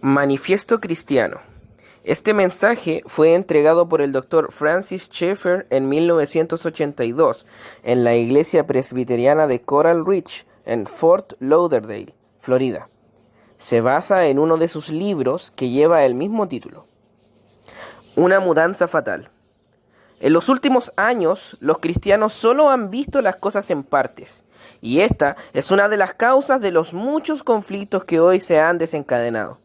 Manifiesto Cristiano. Este mensaje fue entregado por el Dr. Francis Schaeffer en 1982 en la iglesia presbiteriana de Coral Ridge en Fort Lauderdale, Florida. Se basa en uno de sus libros que lleva el mismo título. Una mudanza fatal. En los últimos años, los cristianos solo han visto las cosas en partes, y esta es una de las causas de los muchos conflictos que hoy se han desencadenado.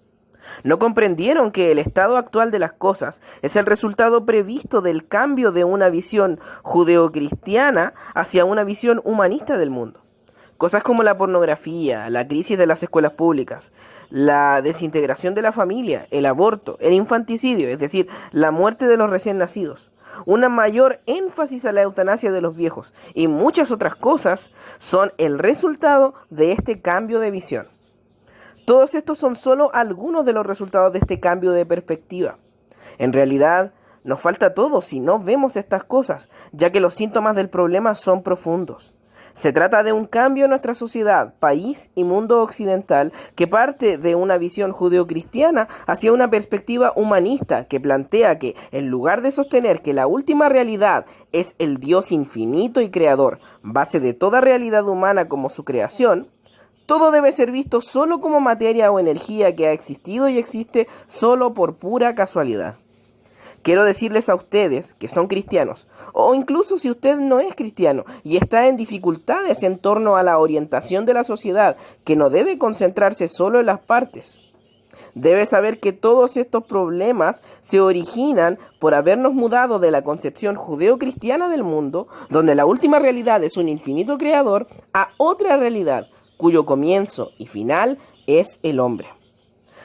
No comprendieron que el estado actual de las cosas es el resultado previsto del cambio de una visión judeocristiana hacia una visión humanista del mundo. Cosas como la pornografía, la crisis de las escuelas públicas, la desintegración de la familia, el aborto, el infanticidio, es decir, la muerte de los recién nacidos, una mayor énfasis a la eutanasia de los viejos y muchas otras cosas son el resultado de este cambio de visión. Todos estos son solo algunos de los resultados de este cambio de perspectiva. En realidad, nos falta todo si no vemos estas cosas, ya que los síntomas del problema son profundos. Se trata de un cambio en nuestra sociedad, país y mundo occidental que parte de una visión judeocristiana hacia una perspectiva humanista que plantea que, en lugar de sostener que la última realidad es el Dios infinito y creador, base de toda realidad humana como su creación, todo debe ser visto solo como materia o energía que ha existido y existe solo por pura casualidad. Quiero decirles a ustedes que son cristianos, o incluso si usted no es cristiano y está en dificultades en torno a la orientación de la sociedad, que no debe concentrarse solo en las partes. Debe saber que todos estos problemas se originan por habernos mudado de la concepción judeo-cristiana del mundo, donde la última realidad es un infinito creador, a otra realidad, cuyo comienzo y final es el hombre.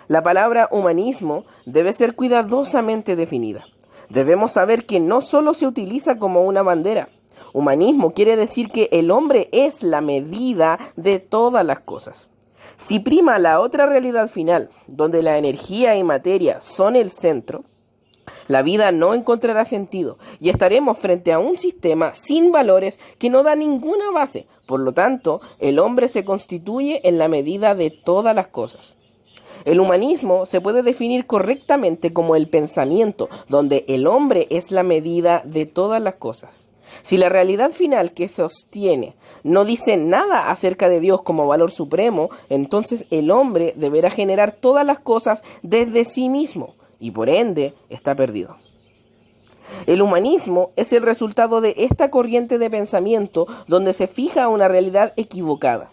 La palabra humanismo debe ser cuidadosamente definida. Debemos saber que no solo se utiliza como una bandera. Humanismo quiere decir que el hombre es la medida de todas las cosas. Si prima la otra realidad final, donde la energía y materia son el centro, la vida no encontrará sentido y estaremos frente a un sistema sin valores que no da ninguna base. Por lo tanto, el hombre se constituye en la medida de todas las cosas. El humanismo se puede definir correctamente como el pensamiento donde el hombre es la medida de todas las cosas. Si la realidad final que sostiene no dice nada acerca de Dios como valor supremo, entonces el hombre deberá generar todas las cosas desde sí mismo y por ende está perdido. El humanismo es el resultado de esta corriente de pensamiento donde se fija una realidad equivocada.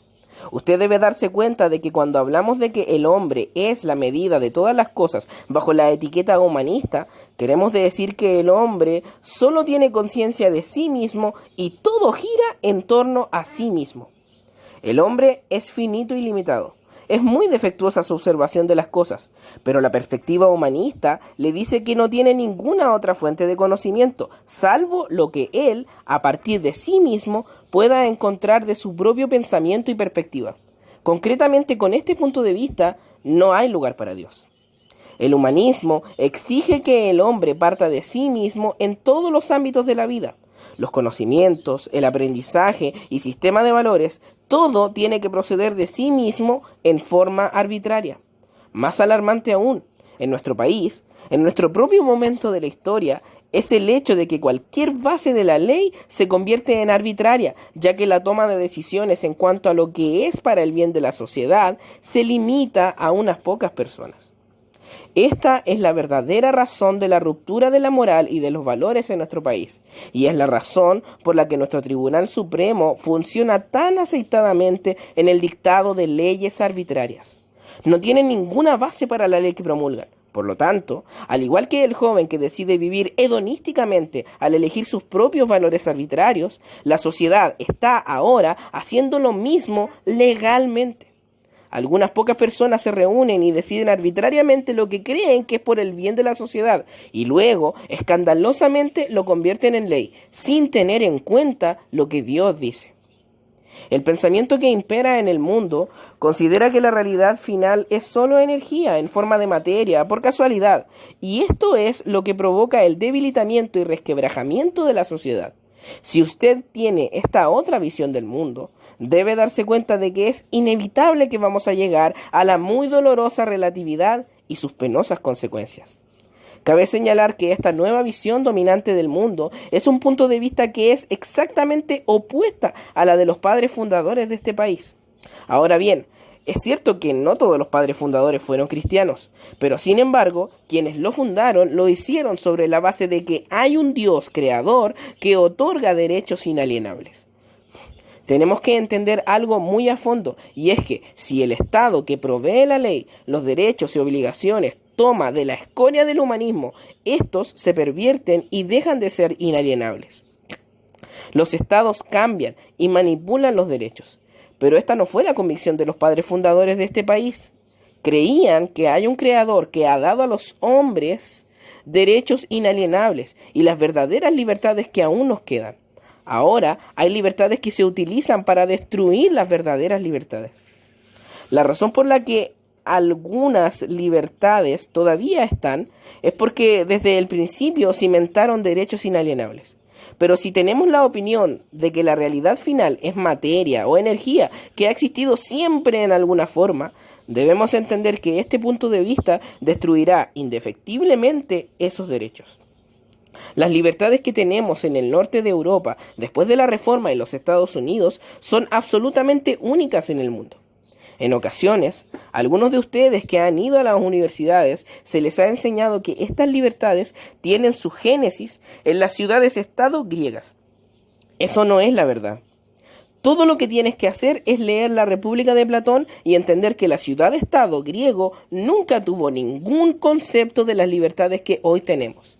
Usted debe darse cuenta de que cuando hablamos de que el hombre es la medida de todas las cosas bajo la etiqueta humanista, queremos decir que el hombre solo tiene conciencia de sí mismo y todo gira en torno a sí mismo. El hombre es finito y limitado. Es muy defectuosa su observación de las cosas, pero la perspectiva humanista le dice que no tiene ninguna otra fuente de conocimiento, salvo lo que él, a partir de sí mismo, pueda encontrar de su propio pensamiento y perspectiva. Concretamente, con este punto de vista, no hay lugar para Dios. El humanismo exige que el hombre parta de sí mismo en todos los ámbitos de la vida. Los conocimientos, el aprendizaje y sistema de valores, todo tiene que proceder de sí mismo en forma arbitraria. Más alarmante aún, en nuestro país, en nuestro propio momento de la historia, es el hecho de que cualquier base de la ley se convierte en arbitraria, ya que la toma de decisiones en cuanto a lo que es para el bien de la sociedad se limita a unas pocas personas. Esta es la verdadera razón de la ruptura de la moral y de los valores en nuestro país, y es la razón por la que nuestro Tribunal Supremo funciona tan aceitadamente en el dictado de leyes arbitrarias. No tienen ninguna base para la ley que promulgan. Por lo tanto, al igual que el joven que decide vivir hedonísticamente al elegir sus propios valores arbitrarios, la sociedad está ahora haciendo lo mismo legalmente. Algunas pocas personas se reúnen y deciden arbitrariamente lo que creen que es por el bien de la sociedad y luego, escandalosamente, lo convierten en ley, sin tener en cuenta lo que Dios dice. El pensamiento que impera en el mundo considera que la realidad final es solo energía en forma de materia, por casualidad, y esto es lo que provoca el debilitamiento y resquebrajamiento de la sociedad. Si usted tiene esta otra visión del mundo, debe darse cuenta de que es inevitable que vamos a llegar a la muy dolorosa relatividad y sus penosas consecuencias. Cabe señalar que esta nueva visión dominante del mundo es un punto de vista que es exactamente opuesta a la de los padres fundadores de este país. Ahora bien, es cierto que no todos los padres fundadores fueron cristianos, pero sin embargo, quienes lo fundaron lo hicieron sobre la base de que hay un Dios creador que otorga derechos inalienables. Tenemos que entender algo muy a fondo, y es que si el Estado que provee la ley, los derechos y obligaciones toma de la escoria del humanismo, estos se pervierten y dejan de ser inalienables. Los estados cambian y manipulan los derechos, pero esta no fue la convicción de los padres fundadores de este país. Creían que hay un creador que ha dado a los hombres derechos inalienables y las verdaderas libertades que aún nos quedan. Ahora hay libertades que se utilizan para destruir las verdaderas libertades. La razón por la que algunas libertades todavía están es porque desde el principio cimentaron derechos inalienables. Pero si tenemos la opinión de que la realidad final es materia o energía que ha existido siempre en alguna forma, debemos entender que este punto de vista destruirá indefectiblemente esos derechos. Las libertades que tenemos en el norte de Europa después de la Reforma en los Estados Unidos son absolutamente únicas en el mundo. En ocasiones, a algunos de ustedes que han ido a las universidades se les ha enseñado que estas libertades tienen su génesis en las ciudades-estado griegas. Eso no es la verdad. Todo lo que tienes que hacer es leer la República de Platón y entender que la ciudad-estado griego nunca tuvo ningún concepto de las libertades que hoy tenemos.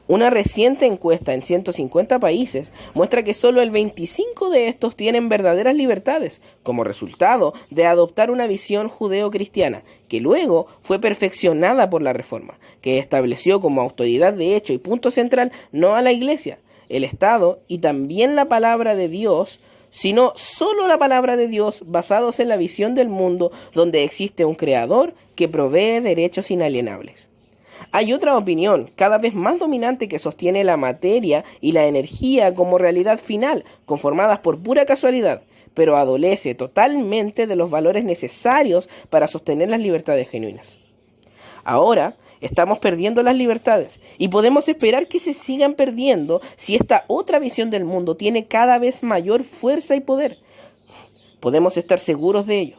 Una reciente encuesta en 150 países muestra que solo el 25 de estos tienen verdaderas libertades, como resultado de adoptar una visión judeo-cristiana, que luego fue perfeccionada por la Reforma, que estableció como autoridad de hecho y punto central no a la Iglesia, el Estado y también la palabra de Dios, sino solo la palabra de Dios basados en la visión del mundo donde existe un creador que provee derechos inalienables. Hay otra opinión, cada vez más dominante, que sostiene la materia y la energía como realidad final, conformadas por pura casualidad, pero adolece totalmente de los valores necesarios para sostener las libertades genuinas. Ahora estamos perdiendo las libertades y podemos esperar que se sigan perdiendo si esta otra visión del mundo tiene cada vez mayor fuerza y poder. Podemos estar seguros de ello.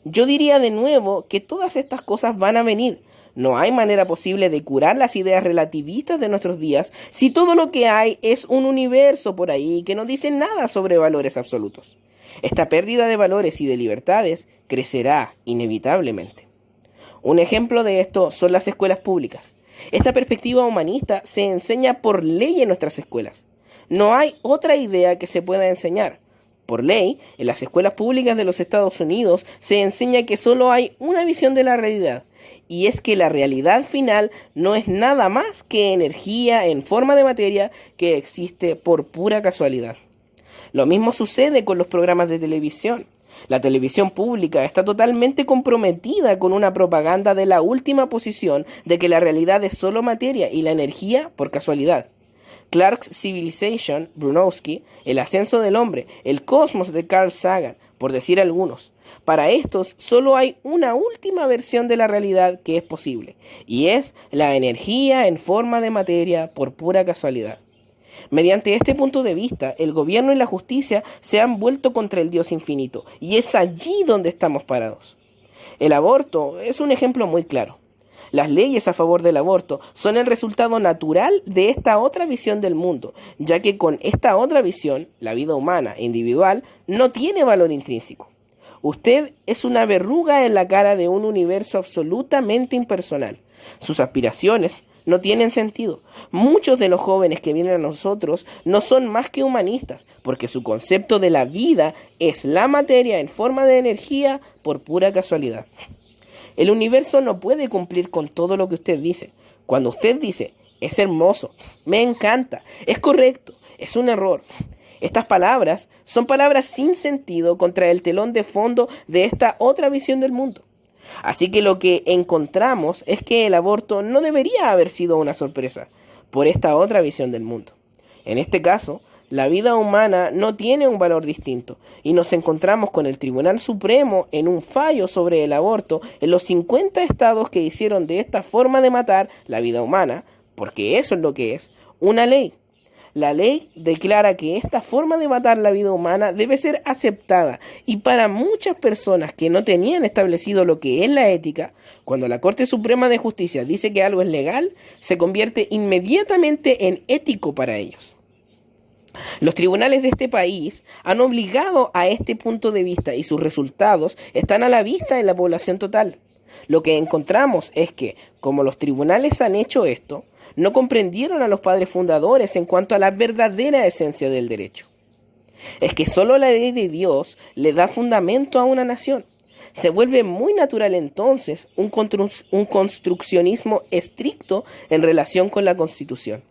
Yo diría de nuevo que todas estas cosas van a venir. No hay manera posible de curar las ideas relativistas de nuestros días si todo lo que hay es un universo por ahí que no dice nada sobre valores absolutos. Esta pérdida de valores y de libertades crecerá inevitablemente. Un ejemplo de esto son las escuelas públicas. Esta perspectiva humanista se enseña por ley en nuestras escuelas. No hay otra idea que se pueda enseñar. Por ley, en las escuelas públicas de los Estados Unidos se enseña que solo hay una visión de la realidad, y es que la realidad final no es nada más que energía en forma de materia que existe por pura casualidad. Lo mismo sucede con los programas de televisión. La televisión pública está totalmente comprometida con una propaganda de la última posición de que la realidad es solo materia y la energía por casualidad. Clark's Civilization, Brunowski, El ascenso del hombre, El cosmos de Carl Sagan, por decir algunos. Para estos solo hay una última versión de la realidad que es posible, y es la energía en forma de materia por pura casualidad. Mediante este punto de vista, el gobierno y la justicia se han vuelto contra el Dios infinito, y es allí donde estamos parados. El aborto es un ejemplo muy claro. Las leyes a favor del aborto son el resultado natural de esta otra visión del mundo, ya que con esta otra visión, la vida humana e individual no tiene valor intrínseco. Usted es una verruga en la cara de un universo absolutamente impersonal. Sus aspiraciones no tienen sentido. Muchos de los jóvenes que vienen a nosotros no son más que humanistas, porque su concepto de la vida es la materia en forma de energía por pura casualidad. El universo no puede cumplir con todo lo que usted dice. Cuando usted dice, es hermoso, me encanta, es correcto, es un error. Estas palabras son palabras sin sentido contra el telón de fondo de esta otra visión del mundo. Así que lo que encontramos es que el aborto no debería haber sido una sorpresa por esta otra visión del mundo. En este caso, la vida humana no tiene un valor distinto y nos encontramos con el Tribunal Supremo en un fallo sobre el aborto en los 50 estados que hicieron de esta forma de matar la vida humana, porque eso es lo que es, una ley. La ley declara que esta forma de matar la vida humana debe ser aceptada y para muchas personas que no tenían establecido lo que es la ética, cuando la Corte Suprema de Justicia dice que algo es legal, se convierte inmediatamente en ético para ellos. Los tribunales de este país han obligado a este punto de vista y sus resultados están a la vista de la población total. Lo que encontramos es que, como los tribunales han hecho esto, no comprendieron a los padres fundadores en cuanto a la verdadera esencia del derecho. Es que solo la ley de Dios le da fundamento a una nación. Se vuelve muy natural entonces un construccionismo estricto en relación con la Constitución.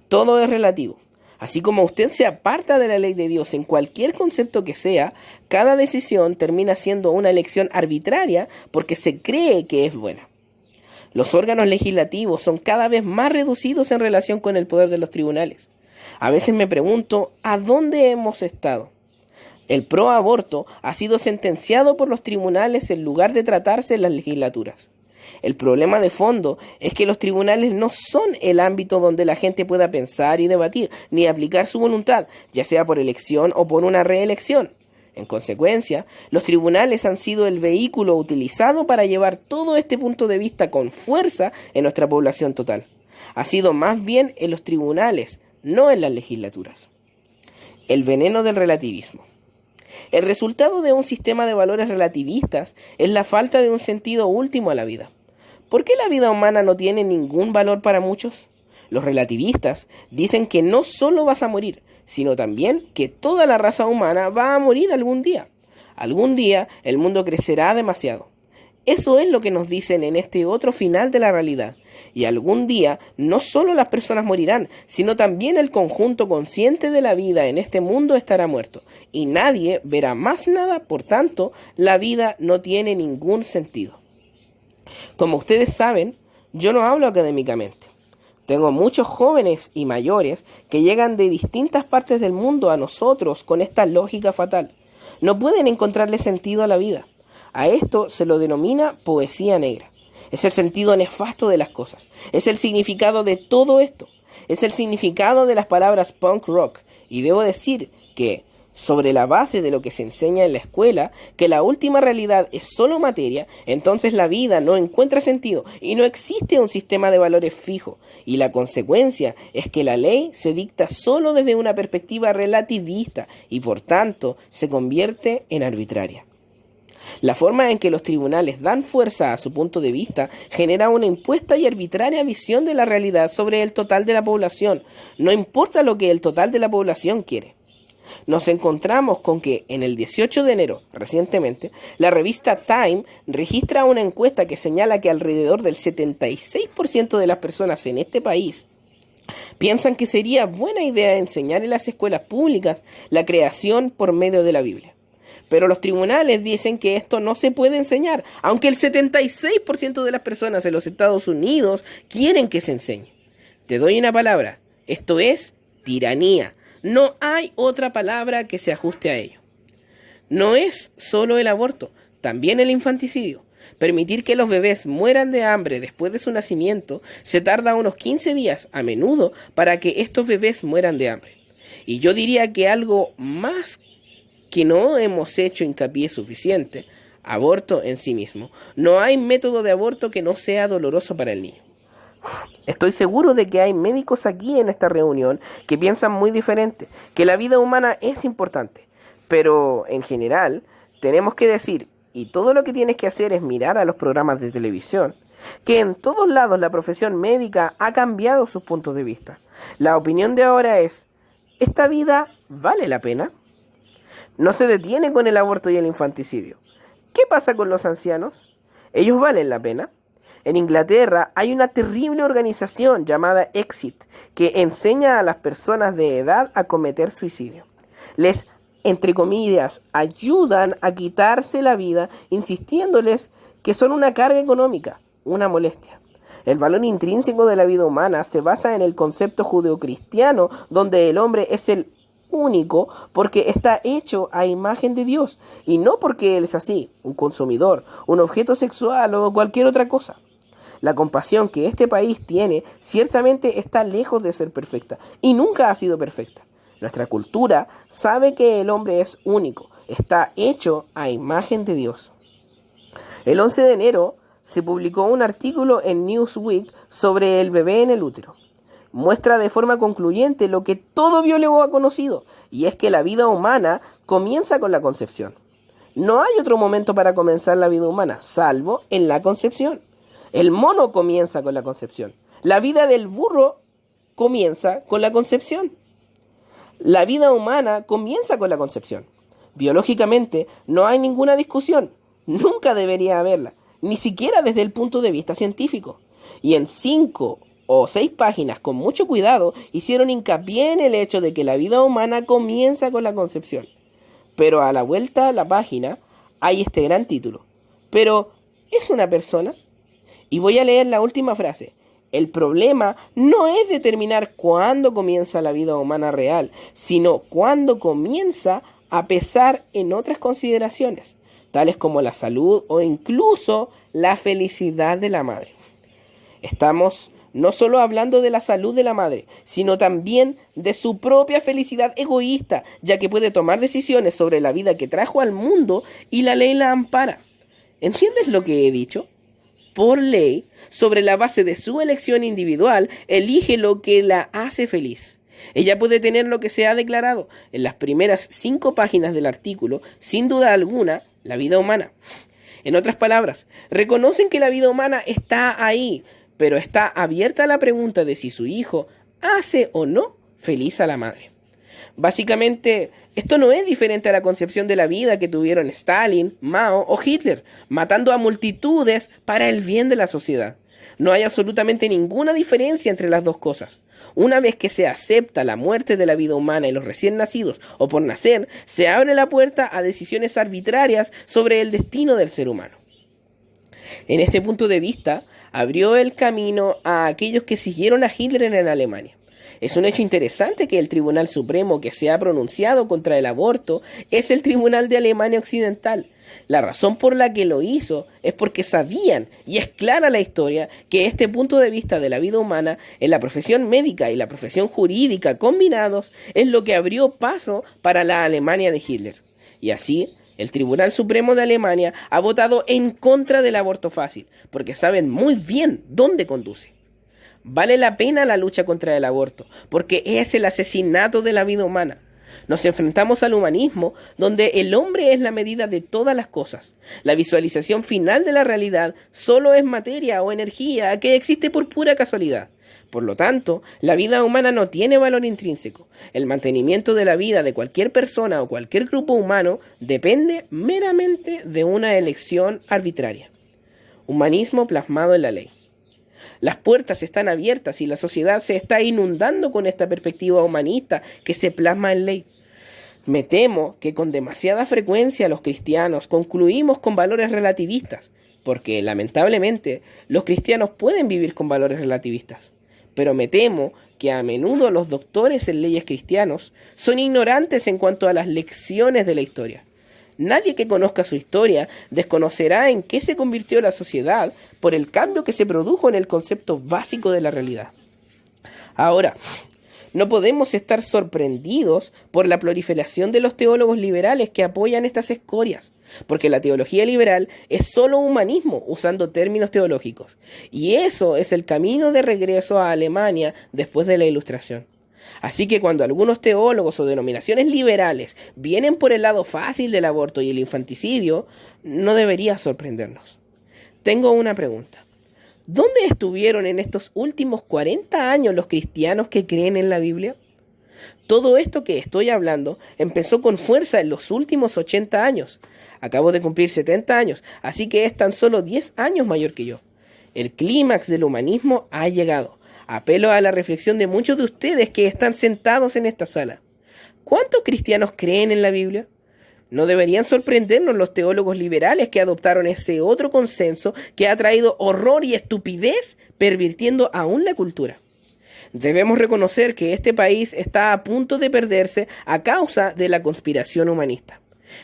Todo es relativo. Así como usted se aparta de la ley de Dios en cualquier concepto que sea, cada decisión termina siendo una elección arbitraria porque se cree que es buena. Los órganos legislativos son cada vez más reducidos en relación con el poder de los tribunales. A veces me pregunto, ¿a dónde hemos estado? El pro-aborto ha sido sentenciado por los tribunales en lugar de tratarse en las legislaturas. El problema de fondo es que los tribunales no son el ámbito donde la gente pueda pensar y debatir, ni aplicar su voluntad, ya sea por elección o por una reelección. En consecuencia, los tribunales han sido el vehículo utilizado para llevar todo este punto de vista con fuerza en nuestra población total. Ha sido más bien en los tribunales, no en las legislaturas. El veneno del relativismo. El resultado de un sistema de valores relativistas es la falta de un sentido último a la vida. ¿Por qué la vida humana no tiene ningún valor para muchos? Los relativistas dicen que no solo vas a morir, sino también que toda la raza humana va a morir algún día. Algún día el mundo crecerá demasiado. Eso es lo que nos dicen en este otro final de la realidad. Y algún día no solo las personas morirán, sino también el conjunto consciente de la vida en este mundo estará muerto. Y nadie verá más nada, por tanto, la vida no tiene ningún sentido. Como ustedes saben, yo no hablo académicamente. Tengo muchos jóvenes y mayores que llegan de distintas partes del mundo a nosotros con esta lógica fatal. No pueden encontrarle sentido a la vida. A esto se lo denomina poesía negra. Es el sentido nefasto de las cosas. Es el significado de todo esto. Es el significado de las palabras punk rock. Y debo decir que, sobre la base de lo que se enseña en la escuela, que la última realidad es solo materia, entonces la vida no encuentra sentido y no existe un sistema de valores fijo. Y la consecuencia es que la ley se dicta solo desde una perspectiva relativista y por tanto se convierte en arbitraria. La forma en que los tribunales dan fuerza a su punto de vista genera una impuesta y arbitraria visión de la realidad sobre el total de la población. No importa lo que el total de la población quiere. Nos encontramos con que en el 18 de enero, recientemente, la revista Time registra una encuesta que señala que alrededor del 76% de las personas en este país piensan que sería buena idea enseñar en las escuelas públicas la creación por medio de la Biblia. Pero los tribunales dicen que esto no se puede enseñar, aunque el 76% de las personas en los Estados Unidos quieren que se enseñe. Te doy una palabra, esto es tiranía. No hay otra palabra que se ajuste a ello. No es solo el aborto, también el infanticidio. Permitir que los bebés mueran de hambre después de su nacimiento se tarda unos 15 días a menudo para que estos bebés mueran de hambre. Y yo diría que algo más que no hemos hecho hincapié suficiente, aborto en sí mismo. No hay método de aborto que no sea doloroso para el niño. Estoy seguro de que hay médicos aquí en esta reunión que piensan muy diferente, que la vida humana es importante, pero en general tenemos que decir, y todo lo que tienes que hacer es mirar a los programas de televisión, que en todos lados la profesión médica ha cambiado sus puntos de vista. La opinión de ahora es, ¿esta vida vale la pena? No se detiene con el aborto y el infanticidio. ¿Qué pasa con los ancianos? ¿Ellos valen la pena? En Inglaterra hay una terrible organización llamada Exit que enseña a las personas de edad a cometer suicidio. Les, entre comillas, ayudan a quitarse la vida insistiéndoles que son una carga económica, una molestia. El valor intrínseco de la vida humana se basa en el concepto judeocristiano, donde el hombre es el único porque está hecho a imagen de Dios, y no porque él es así, un consumidor, un objeto sexual o cualquier otra cosa. La compasión que este país tiene ciertamente está lejos de ser perfecta, y nunca ha sido perfecta. Nuestra cultura sabe que el hombre es único, está hecho a imagen de Dios. El 11 de enero se publicó un artículo en Newsweek sobre el bebé en el útero. Muestra de forma concluyente lo que todo biólogo ha conocido, y es que la vida humana comienza con la concepción. No hay otro momento para comenzar la vida humana, salvo en la concepción. El mono comienza con la concepción. La vida del burro comienza con la concepción. La vida humana comienza con la concepción. Biológicamente no hay ninguna discusión. Nunca debería haberla, ni siquiera desde el punto de vista científico. Y en 5 o 6 páginas, con mucho cuidado, hicieron hincapié en el hecho de que la vida humana comienza con la concepción. Pero a la vuelta a la página hay este gran título. ¿Pero es una persona? Y voy a leer la última frase. El problema no es determinar cuándo comienza la vida humana real, sino cuándo comienza a pesar en otras consideraciones, tales como la salud o incluso la felicidad de la madre. Estamos no solo hablando de la salud de la madre, sino también de su propia felicidad egoísta, ya que puede tomar decisiones sobre la vida que trajo al mundo y la ley la ampara. ¿Entiendes lo que he dicho? Por ley, sobre la base de su elección individual, elige lo que la hace feliz. Ella puede tener lo que se ha declarado en las primeras 5 páginas del artículo, sin duda alguna, la vida humana. En otras palabras, reconocen que la vida humana está ahí, pero está abierta a la pregunta de si su hijo hace o no feliz a la madre. Básicamente, esto no es diferente a la concepción de la vida que tuvieron Stalin, Mao o Hitler, matando a multitudes para el bien de la sociedad. No hay absolutamente ninguna diferencia entre las dos cosas. Una vez que se acepta la muerte de la vida humana y los recién nacidos o por nacer, se abre la puerta a decisiones arbitrarias sobre el destino del ser humano. En este punto de vista, abrió el camino a aquellos que siguieron a Hitler en Alemania. Es un hecho interesante que el Tribunal Supremo que se ha pronunciado contra el aborto es el Tribunal de Alemania Occidental. La razón por la que lo hizo es porque sabían, y es clara la historia, que este punto de vista de la vida humana en la profesión médica y la profesión jurídica combinados es lo que abrió paso para la Alemania de Hitler. Y así, el Tribunal Supremo de Alemania ha votado en contra del aborto fácil, porque saben muy bien dónde conduce. Vale la pena la lucha contra el aborto, porque es el asesinato de la vida humana. Nos enfrentamos al humanismo, donde el hombre es la medida de todas las cosas. La visualización final de la realidad solo es materia o energía que existe por pura casualidad. Por lo tanto, la vida humana no tiene valor intrínseco. El mantenimiento de la vida de cualquier persona o cualquier grupo humano depende meramente de una elección arbitraria. Humanismo plasmado en la ley. Las puertas están abiertas y la sociedad se está inundando con esta perspectiva humanista que se plasma en ley. Me temo que con demasiada frecuencia los cristianos concluimos con valores relativistas, porque lamentablemente los cristianos pueden vivir con valores relativistas. Pero me temo que a menudo los doctores en leyes cristianos son ignorantes en cuanto a las lecciones de la historia. Nadie que conozca su historia desconocerá en qué se convirtió la sociedad por el cambio que se produjo en el concepto básico de la realidad. Ahora, no podemos estar sorprendidos por la proliferación de los teólogos liberales que apoyan estas escorias, porque la teología liberal es solo humanismo usando términos teológicos, y eso es el camino de regreso a Alemania después de la Ilustración. Así que cuando algunos teólogos o denominaciones liberales vienen por el lado fácil del aborto y el infanticidio, no debería sorprendernos. Tengo una pregunta. ¿Dónde estuvieron en estos últimos 40 años los cristianos que creen en la Biblia? Todo esto que estoy hablando empezó con fuerza en los últimos 80 años. Acabo de cumplir 70 años, así que es tan solo 10 años mayor que yo. El clímax del humanismo ha llegado. Apelo a la reflexión de muchos de ustedes que están sentados en esta sala. ¿Cuántos cristianos creen en la Biblia? No deberían sorprendernos los teólogos liberales que adoptaron ese otro consenso que ha traído horror y estupidez, pervirtiendo aún la cultura. Debemos reconocer que este país está a punto de perderse a causa de la conspiración humanista.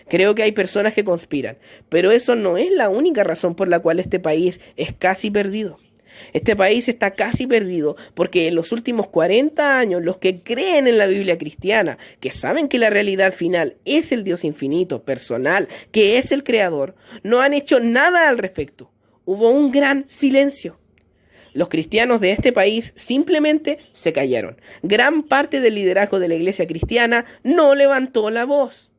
Creo que hay personas que conspiran, pero eso no es la única razón por la cual este país es casi perdido. Este país está casi perdido porque en los últimos 40 años los que creen en la Biblia cristiana, que saben que la realidad final es el Dios infinito, personal, que es el Creador, no han hecho nada al respecto. Hubo un gran silencio. Los cristianos de este país simplemente se callaron. Gran parte del liderazgo de la iglesia cristiana no levantó la voz.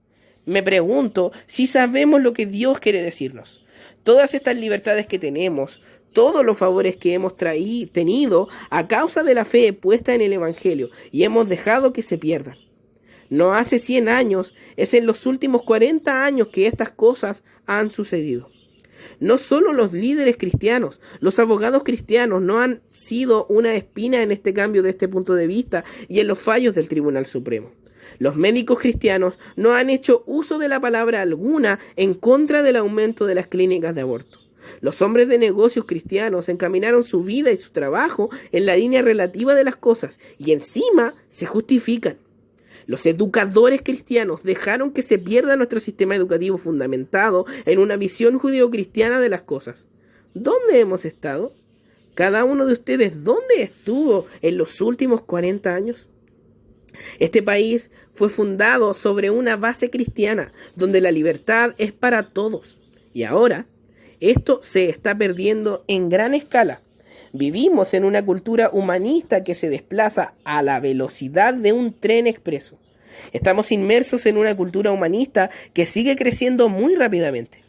Me pregunto si sabemos lo que Dios quiere decirnos. Todas estas libertades que tenemos, todos los favores que hemos tenido a causa de la fe puesta en el Evangelio y hemos dejado que se pierdan. No hace 100 años, es en los últimos 40 años que estas cosas han sucedido. No solo los líderes cristianos, los abogados cristianos no han sido una espina en este cambio de este punto de vista y en los fallos del Tribunal Supremo. Los médicos cristianos no han hecho uso de la palabra alguna en contra del aumento de las clínicas de aborto. Los hombres de negocios cristianos encaminaron su vida y su trabajo en la línea relativa de las cosas y encima se justifican. Los educadores cristianos dejaron que se pierda nuestro sistema educativo fundamentado en una visión judeocristiana de las cosas. ¿Dónde hemos estado? Cada uno de ustedes, ¿dónde estuvo en los últimos 40 años? Este país fue fundado sobre una base cristiana, donde la libertad es para todos. Y ahora, esto se está perdiendo en gran escala. Vivimos en una cultura humanista que se desplaza a la velocidad de un tren expreso. Estamos inmersos en una cultura humanista que sigue creciendo muy rápidamente.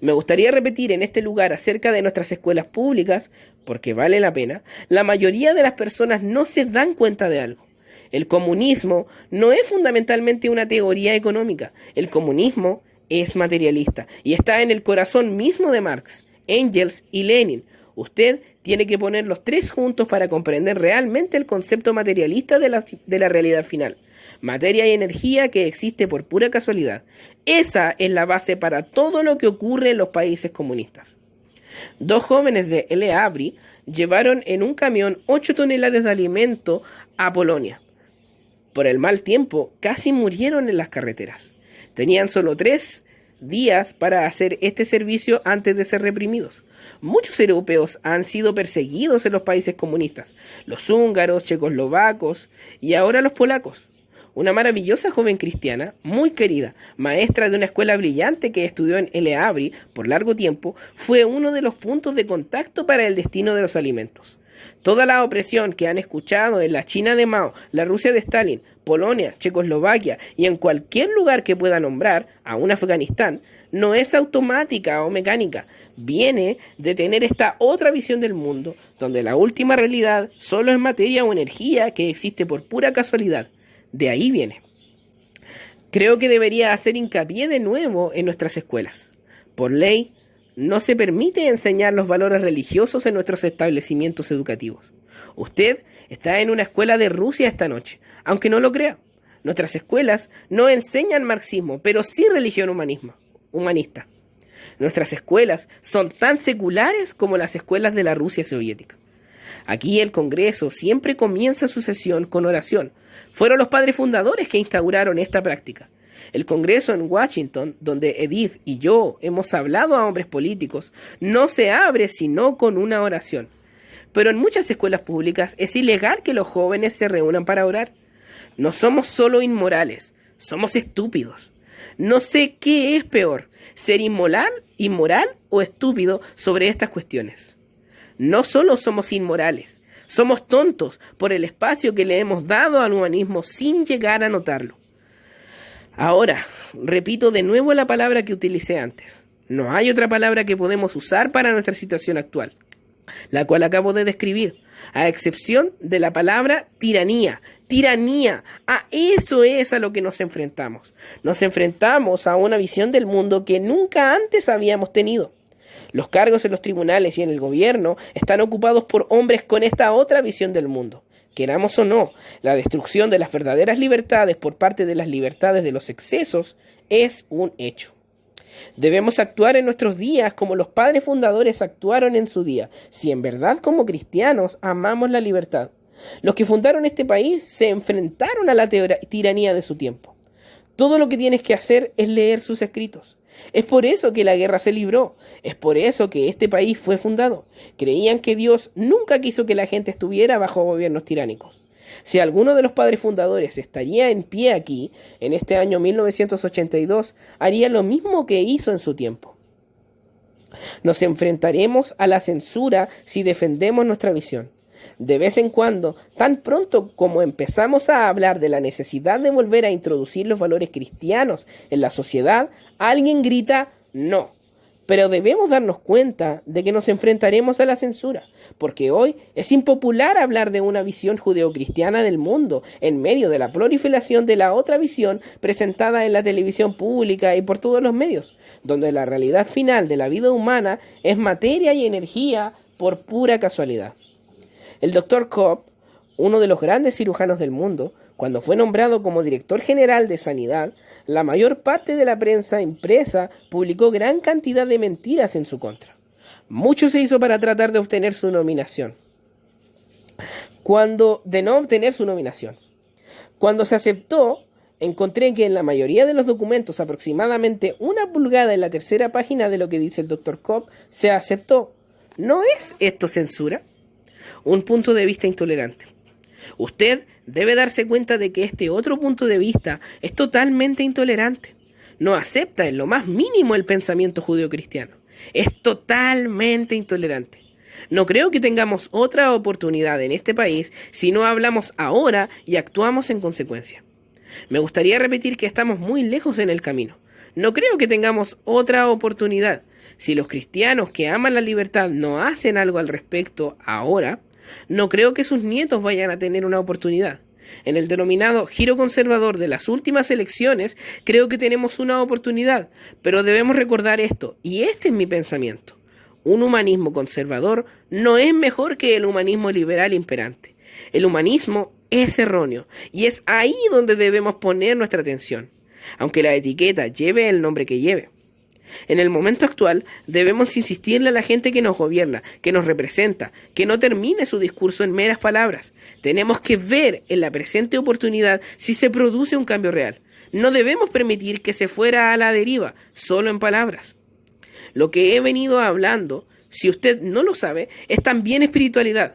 Me gustaría repetir en este lugar acerca de nuestras escuelas públicas, porque vale la pena. La mayoría de las personas no se dan cuenta de algo. El comunismo no es fundamentalmente una teoría económica. El comunismo es materialista y está en el corazón mismo de Marx, Engels y Lenin. Usted tiene que poner los tres juntos para comprender realmente el concepto materialista de la realidad final. Materia y energía que existe por pura casualidad. Esa es la base para todo lo que ocurre en los países comunistas. 2 jóvenes de Le Havre llevaron en un camión 8 toneladas de alimento a Polonia. Por el mal tiempo, casi murieron en las carreteras. Tenían solo 3 días para hacer este servicio antes de ser reprimidos. Muchos europeos han sido perseguidos en los países comunistas, los húngaros, checoslovacos y ahora los polacos. Una maravillosa joven cristiana, muy querida, maestra de una escuela brillante que estudió en Le Havre por largo tiempo, fue uno de los puntos de contacto para el destino de los alimentos. Toda la opresión que han escuchado en la China de Mao, la Rusia de Stalin, Polonia, Checoslovaquia y en cualquier lugar que pueda nombrar, aún Afganistán, no es automática o mecánica. Viene de tener esta otra visión del mundo, donde la última realidad solo es materia o energía que existe por pura casualidad. De ahí viene. Creo que debería hacer hincapié de nuevo en nuestras escuelas. Por ley, no se permite enseñar los valores religiosos en nuestros establecimientos educativos. Usted está en una escuela de Rusia esta noche, aunque no lo crea. Nuestras escuelas no enseñan marxismo, pero sí religión humanista. Nuestras escuelas son tan seculares como las escuelas de la Rusia soviética. Aquí el Congreso siempre comienza su sesión con oración. Fueron los padres fundadores que instauraron esta práctica. El Congreso en Washington, donde Edith y yo hemos hablado a hombres políticos, no se abre sino con una oración. Pero en muchas escuelas públicas es ilegal que los jóvenes se reúnan para orar. No somos solo inmorales, somos estúpidos. No sé qué es peor, ser inmoral o estúpido sobre estas cuestiones. No solo somos inmorales, somos tontos por el espacio que le hemos dado al humanismo sin llegar a notarlo. Ahora, repito de nuevo la palabra que utilicé antes. No hay otra palabra que podemos usar para nuestra situación actual, la cual acabo de describir, a excepción de la palabra tiranía. Tiranía, a eso es a lo que nos enfrentamos. Nos enfrentamos a una visión del mundo que nunca antes habíamos tenido. Los cargos en los tribunales y en el gobierno están ocupados por hombres con esta otra visión del mundo. Queramos o no, la destrucción de las verdaderas libertades por parte de las libertades de los excesos es un hecho. Debemos actuar en nuestros días como los padres fundadores actuaron en su día, si en verdad como cristianos amamos la libertad. Los que fundaron este país se enfrentaron a la tiranía de su tiempo. Todo lo que tienes que hacer es leer sus escritos. Es por eso que la guerra se libró. Es por eso que este país fue fundado. Creían que Dios nunca quiso que la gente estuviera bajo gobiernos tiránicos. Si alguno de los padres fundadores estaría en pie aquí, en este año 1982, haría lo mismo que hizo en su tiempo. Nos enfrentaremos a la censura si defendemos nuestra visión. De vez en cuando, tan pronto como empezamos a hablar de la necesidad de volver a introducir los valores cristianos en la sociedad, alguien grita no. Pero debemos darnos cuenta de que nos enfrentaremos a la censura, porque hoy es impopular hablar de una visión judeocristiana del mundo en medio de la proliferación de la otra visión presentada en la televisión pública y por todos los medios, donde la realidad final de la vida humana es materia y energía por pura casualidad. El Dr. Cobb, uno de los grandes cirujanos del mundo, cuando fue nombrado como director general de Sanidad, la mayor parte de la prensa impresa publicó gran cantidad de mentiras en su contra. Mucho se hizo para tratar de obtener su nominación. Cuando se aceptó, encontré que en la mayoría de los documentos, aproximadamente 1 pulgada en la tercera página de lo que dice el Dr. Cobb, se aceptó. ¿No es esto censura? Un punto de vista intolerante. Usted debe darse cuenta de que este otro punto de vista es totalmente intolerante. No acepta en lo más mínimo el pensamiento judeocristiano. Es totalmente intolerante. No creo que tengamos otra oportunidad en este país si no hablamos ahora y actuamos en consecuencia. Me gustaría repetir que estamos muy lejos en el camino. No creo que tengamos otra oportunidad. Si los cristianos que aman la libertad no hacen algo al respecto ahora, no creo que sus nietos vayan a tener una oportunidad. En el denominado giro conservador de las últimas elecciones, creo que tenemos una oportunidad, pero debemos recordar esto, y este es mi pensamiento. Un humanismo conservador no es mejor que el humanismo liberal imperante. El humanismo es erróneo, y es ahí donde debemos poner nuestra atención, aunque la etiqueta lleve el nombre que lleve. En el momento actual, debemos insistirle a la gente que nos gobierna, que nos representa, que no termine su discurso en meras palabras. Tenemos que ver en la presente oportunidad si se produce un cambio real. No debemos permitir que se fuera a la deriva, solo en palabras. Lo que he venido hablando, si usted no lo sabe, es también espiritualidad.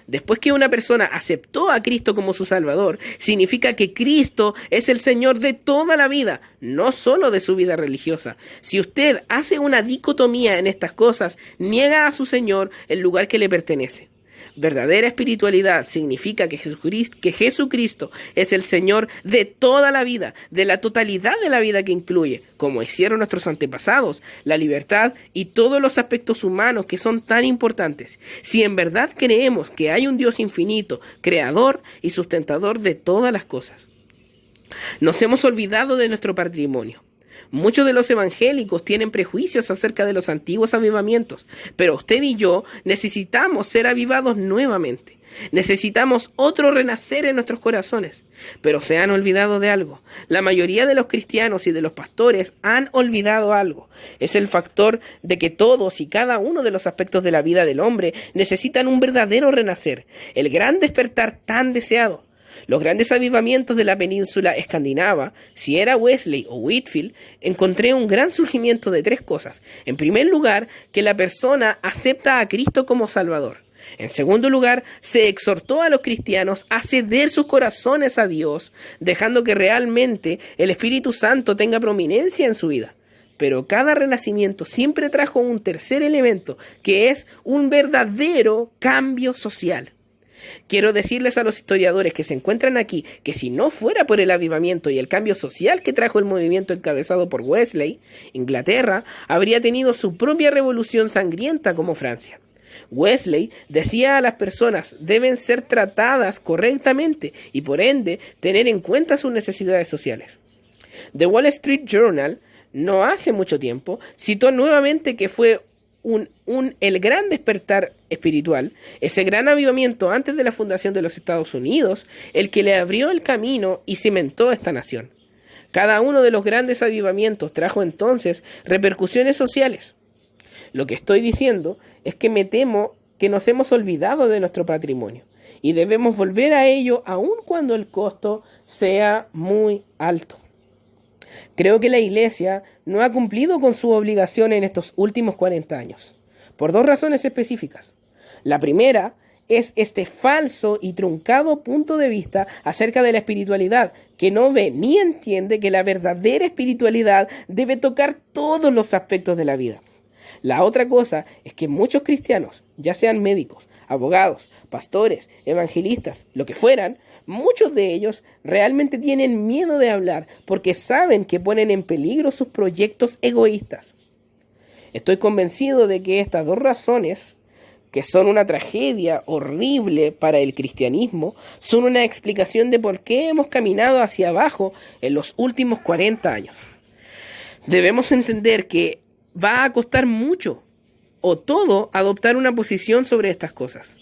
Después que una persona aceptó a Cristo como su Salvador, significa que Cristo es el Señor de toda la vida, no solo de su vida religiosa. Si usted hace una dicotomía en estas cosas, niega a su Señor el lugar que le pertenece. Verdadera espiritualidad significa que Jesucristo es el Señor de toda la vida, de la totalidad de la vida que incluye, como hicieron nuestros antepasados, la libertad y todos los aspectos humanos que son tan importantes. Si en verdad creemos que hay un Dios infinito, creador y sustentador de todas las cosas. Nos hemos olvidado de nuestro patrimonio. Muchos de los evangélicos tienen prejuicios acerca de los antiguos avivamientos, pero usted y yo necesitamos ser avivados nuevamente. Necesitamos otro renacer en nuestros corazones. Pero se han olvidado de algo. La mayoría de los cristianos y de los pastores han olvidado algo. Es el factor de que todos y cada uno de los aspectos de la vida del hombre necesitan un verdadero renacer, el gran despertar tan deseado. Los grandes avivamientos de la península escandinava, si era Wesley o Whitefield, encontré un gran surgimiento de 3 cosas. En primer lugar, que la persona acepta a Cristo como Salvador. En segundo lugar, se exhortó a los cristianos a ceder sus corazones a Dios, dejando que realmente el Espíritu Santo tenga prominencia en su vida. Pero cada renacimiento siempre trajo un tercer elemento, que es un verdadero cambio social. Quiero decirles a los historiadores que se encuentran aquí que si no fuera por el avivamiento y el cambio social que trajo el movimiento encabezado por Wesley, Inglaterra habría tenido su propia revolución sangrienta como Francia. Wesley decía a las personas deben ser tratadas correctamente y por ende tener en cuenta sus necesidades sociales. The Wall Street Journal no hace mucho tiempo citó nuevamente que fue el gran despertar espiritual, ese gran avivamiento antes de la fundación de los Estados Unidos, el que le abrió el camino y cimentó esta nación. Cada uno de los grandes avivamientos trajo entonces repercusiones sociales. Lo que estoy diciendo es que me temo que nos hemos olvidado de nuestro patrimonio y debemos volver a ello aun cuando el costo sea muy alto. Creo que la Iglesia no ha cumplido con su obligación en estos últimos 40 años, por dos razones específicas. La primera es este falso y truncado punto de vista acerca de la espiritualidad, que no ve ni entiende que la verdadera espiritualidad debe tocar todos los aspectos de la vida. La otra cosa es que muchos cristianos, ya sean médicos, abogados, pastores, evangelistas, lo que fueran, muchos de ellos realmente tienen miedo de hablar porque saben que ponen en peligro sus proyectos egoístas. Estoy convencido de que estas dos razones, que son una tragedia horrible para el cristianismo, son una explicación de por qué hemos caminado hacia abajo en los últimos 40 años. Debemos entender que va a costar mucho o todo adoptar una posición sobre estas cosas.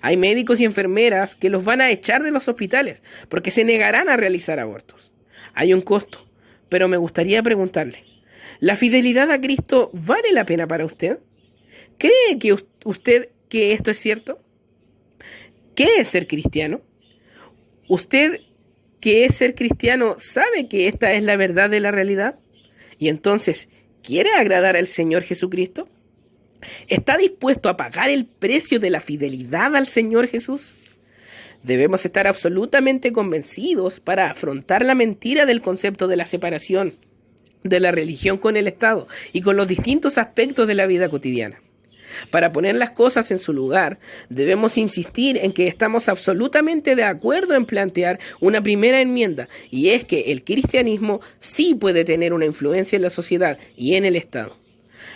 Hay médicos y enfermeras que los van a echar de los hospitales porque se negarán a realizar abortos. Hay un costo, pero me gustaría preguntarle, ¿la fidelidad a Cristo vale la pena para usted? ¿Cree que usted que esto es cierto? ¿Qué es ser cristiano? ¿Usted que es ser cristiano sabe que esta es la verdad de la realidad? Y entonces, ¿quiere agradar al Señor Jesucristo? ¿Está dispuesto a pagar el precio de la fidelidad al Señor Jesús? Debemos estar absolutamente convencidos para afrontar la mentira del concepto de la separación de la religión con el Estado y con los distintos aspectos de la vida cotidiana. Para poner las cosas en su lugar, debemos insistir en que estamos absolutamente de acuerdo en plantear una primera enmienda, y es que el cristianismo sí puede tener una influencia en la sociedad y en el Estado.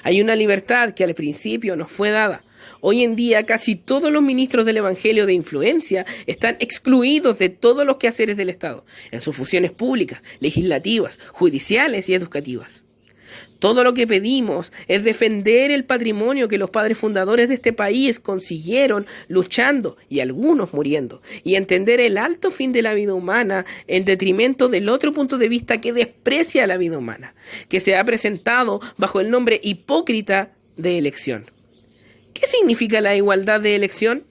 Hay una libertad que al principio nos fue dada. Hoy en día casi todos los ministros del Evangelio de influencia están excluidos de todos los quehaceres del Estado, en sus funciones públicas, legislativas, judiciales y educativas. Todo lo que pedimos es defender el patrimonio que los padres fundadores de este país consiguieron luchando y algunos muriendo, y entender el alto fin de la vida humana en detrimento del otro punto de vista que desprecia la vida humana, que se ha presentado bajo el nombre hipócrita de elección. ¿Qué significa la igualdad de elección?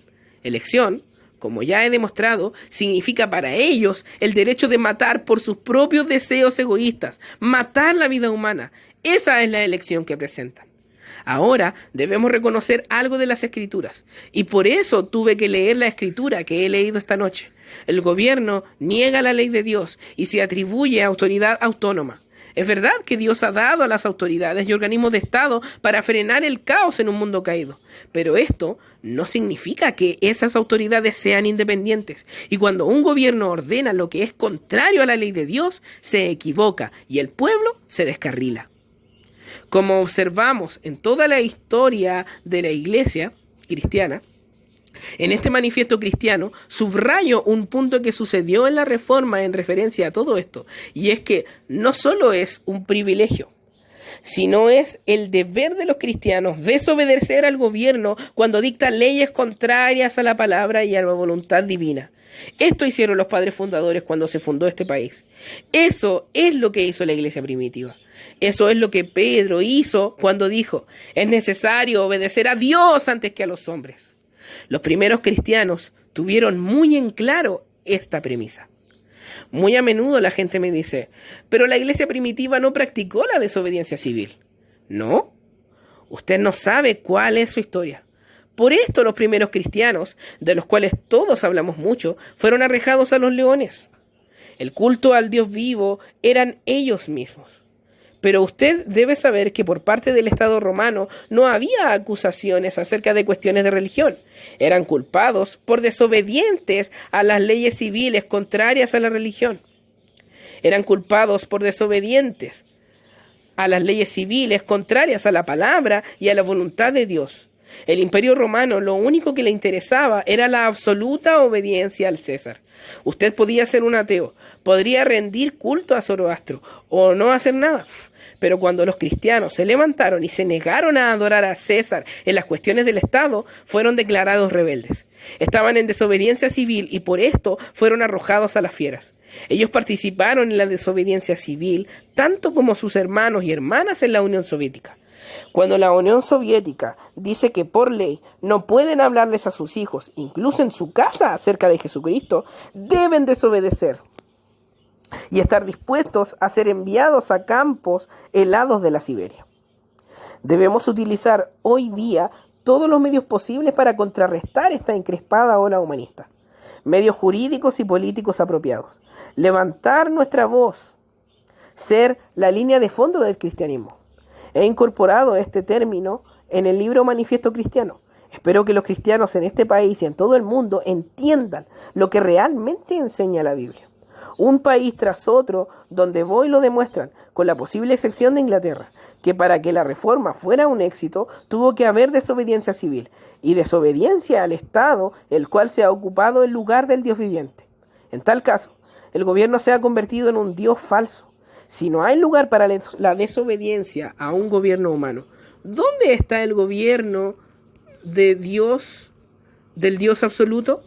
Elección, como ya he demostrado, significa para ellos el derecho de matar por sus propios deseos egoístas, matar la vida humana. Esa es la elección que presentan. Ahora debemos reconocer algo de las Escrituras, y por eso tuve que leer la Escritura que he leído esta noche. El gobierno niega la ley de Dios y se atribuye autoridad autónoma. Es verdad que Dios ha dado a las autoridades y organismos de Estado para frenar el caos en un mundo caído, pero esto no significa que esas autoridades sean independientes, y cuando un gobierno ordena lo que es contrario a la ley de Dios, se equivoca y el pueblo se descarrila. Como observamos en toda la historia de la Iglesia cristiana, en este manifiesto cristiano subrayo un punto que sucedió en la Reforma en referencia a todo esto, y es que no solo es un privilegio, sino es el deber de los cristianos desobedecer al gobierno cuando dicta leyes contrarias a la palabra y a la voluntad divina. Esto hicieron los padres fundadores cuando se fundó este país. Eso es lo que hizo la iglesia primitiva. Eso es lo que Pedro hizo cuando dijo: es necesario obedecer a Dios antes que a los hombres. Los primeros cristianos tuvieron muy en claro esta premisa. Muy a menudo la gente me dice: pero la iglesia primitiva no practicó la desobediencia civil. ¿No? Usted no sabe cuál es su historia. Por esto los primeros cristianos, de los cuales todos hablamos mucho, fueron arrojados a los leones. El culto al Dios vivo eran ellos mismos. Pero usted debe saber que por parte del Estado romano no había acusaciones acerca de cuestiones de religión. Eran culpados por desobedientes a las leyes civiles contrarias a la religión. Eran culpados por desobedientes a las leyes civiles contrarias a la palabra y a la voluntad de Dios. El Imperio Romano lo único que le interesaba era la absoluta obediencia al César. Usted podía ser un ateo, Podría rendir culto a Zoroastro o no hacer nada. Pero cuando los cristianos se levantaron y se negaron a adorar a César en las cuestiones del Estado, fueron declarados rebeldes. Estaban en desobediencia civil y por esto fueron arrojados a las fieras. Ellos participaron en la desobediencia civil tanto como sus hermanos y hermanas en la Unión Soviética. Cuando la Unión Soviética dice que por ley no pueden hablarles a sus hijos, incluso en su casa, acerca de Jesucristo, deben desobedecer y estar dispuestos a ser enviados a campos helados de la Siberia. Debemos utilizar hoy día todos los medios posibles para contrarrestar esta encrespada ola humanista. Medios jurídicos y políticos apropiados. Levantar nuestra voz. Ser la línea de fondo del cristianismo. He incorporado este término en el libro Manifiesto Cristiano. Espero que los cristianos en este país y en todo el mundo entiendan lo que realmente enseña la Biblia. Un país tras otro donde voy lo demuestran, con la posible excepción de Inglaterra, que para que la reforma fuera un éxito tuvo que haber desobediencia civil y desobediencia al Estado, el cual se ha ocupado el lugar del Dios viviente. En tal caso, el gobierno se ha convertido en un Dios falso. Si no hay lugar para la desobediencia a un gobierno humano, ¿dónde está el gobierno de Dios, del Dios absoluto?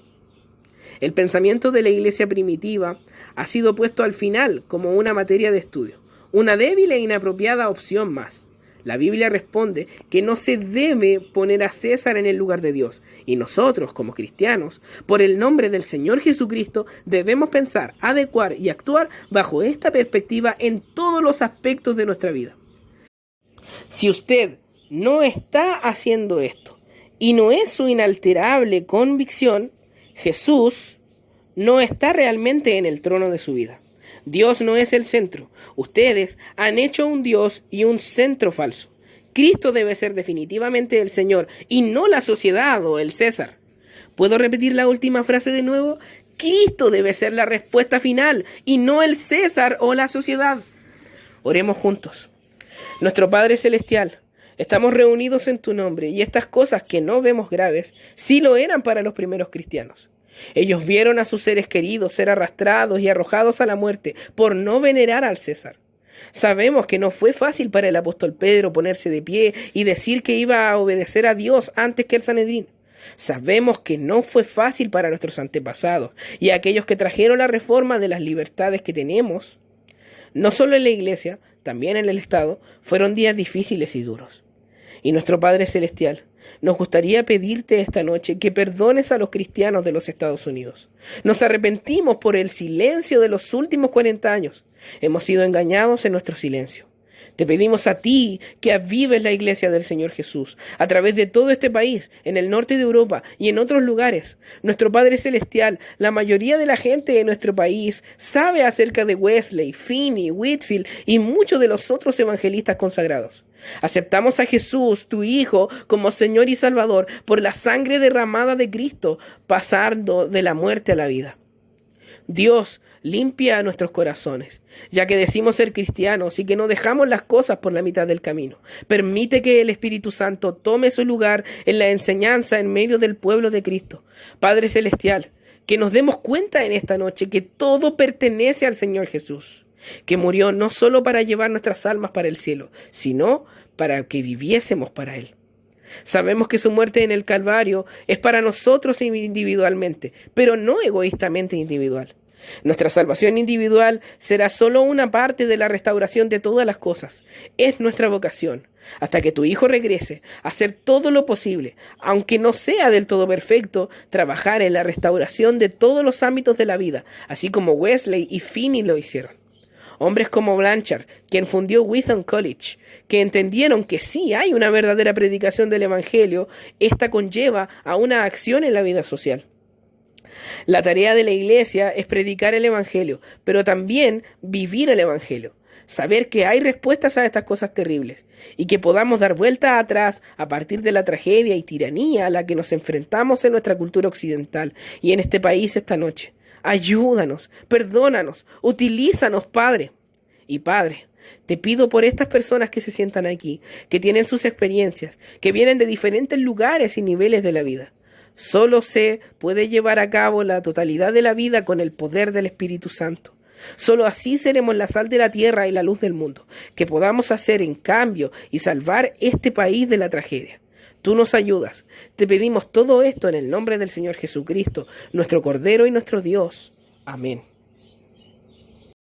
El pensamiento de la iglesia primitiva ha sido puesto al final como una materia de estudio, una débil e inapropiada opción más. La Biblia responde que no se debe poner a César en el lugar de Dios, y nosotros, como cristianos, por el nombre del Señor Jesucristo, debemos pensar, adecuar y actuar bajo esta perspectiva en todos los aspectos de nuestra vida. Si usted no está haciendo esto, y no es su inalterable convicción, Jesús no está realmente en el trono de su vida. Dios no es el centro. Ustedes han hecho un Dios y un centro falso. Cristo debe ser definitivamente el Señor y no la sociedad o el César. ¿Puedo repetir la última frase de nuevo? Cristo debe ser la respuesta final y no el César o la sociedad. Oremos juntos. Nuestro Padre Celestial, estamos reunidos en tu nombre y estas cosas que no vemos graves, sí lo eran para los primeros cristianos. Ellos vieron a sus seres queridos ser arrastrados y arrojados a la muerte por no venerar al César. Sabemos que no fue fácil para el apóstol Pedro ponerse de pie y decir que iba a obedecer a Dios antes que el Sanedrín. Sabemos que no fue fácil para nuestros antepasados y aquellos que trajeron la reforma de las libertades que tenemos. No solo en la iglesia, también en el Estado, fueron días difíciles y duros. Y nuestro Padre Celestial, nos gustaría pedirte esta noche que perdones a los cristianos de los Estados Unidos. Nos arrepentimos por el silencio de los últimos 40 años. Hemos sido engañados en nuestro silencio. Te pedimos a ti que avives la iglesia del Señor Jesús a través de todo este país, en el norte de Europa y en otros lugares. Nuestro Padre Celestial, la mayoría de la gente de nuestro país sabe acerca de Wesley, Finney, Whitefield y muchos de los otros evangelistas consagrados. Aceptamos a Jesús, tu Hijo, como Señor y Salvador por la sangre derramada de Cristo, pasando de la muerte a la vida. Dios, limpia nuestros corazones, ya que decimos ser cristianos y que no dejamos las cosas por la mitad del camino. Permite que el Espíritu Santo tome su lugar en la enseñanza en medio del pueblo de Cristo. Padre Celestial, que nos demos cuenta en esta noche que todo pertenece al Señor Jesús, que murió no solo para llevar nuestras almas para el cielo, sino para que viviésemos para Él. Sabemos que su muerte en el Calvario es para nosotros individualmente, pero no egoístamente individual. Nuestra salvación individual será solo una parte de la restauración de todas las cosas. Es nuestra vocación, hasta que tu Hijo regrese, hacer todo lo posible, aunque no sea del todo perfecto, trabajar en la restauración de todos los ámbitos de la vida, así como Wesley y Finney lo hicieron. Hombres como Blanchard, quien fundió Wheaton College, que entendieron que sí hay una verdadera predicación del Evangelio, esta conlleva a una acción en la vida social. La tarea de la iglesia es predicar el Evangelio, pero también vivir el Evangelio. Saber que hay respuestas a estas cosas terribles y que podamos dar vuelta atrás a partir de la tragedia y tiranía a la que nos enfrentamos en nuestra cultura occidental y en este país esta noche. Ayúdanos, perdónanos, utilízanos, Padre. Y Padre, te pido por estas personas que se sientan aquí, que tienen sus experiencias, que vienen de diferentes lugares y niveles de la vida. Solo se puede llevar a cabo la totalidad de la vida con el poder del Espíritu Santo. Solo así seremos la sal de la tierra y la luz del mundo, que podamos hacer en cambio y salvar este país de la tragedia. Tú nos ayudas. Te pedimos todo esto en el nombre del Señor Jesucristo, nuestro Cordero y nuestro Dios. Amén.